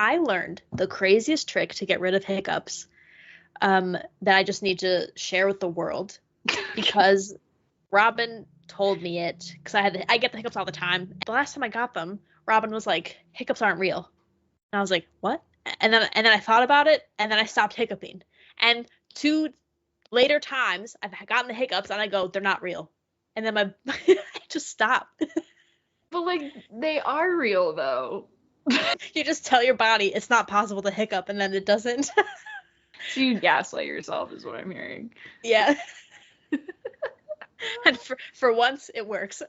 I learned the craziest trick to get rid of hiccups that I just need to share with the world because Robin told me it because I get the hiccups all the time. The last time I got them, Robin was like, "Hiccups aren't real," and I was like, "What?" And then I thought about it, and then I stopped hiccuping. And 2 later times, I've gotten the hiccups, and I go, "They're not real," and then I just stop. But like they are real though. You just tell your body it's not possible to hiccup, and then it doesn't. So you gaslight yourself is what I'm hearing. Yeah. And for once, it works.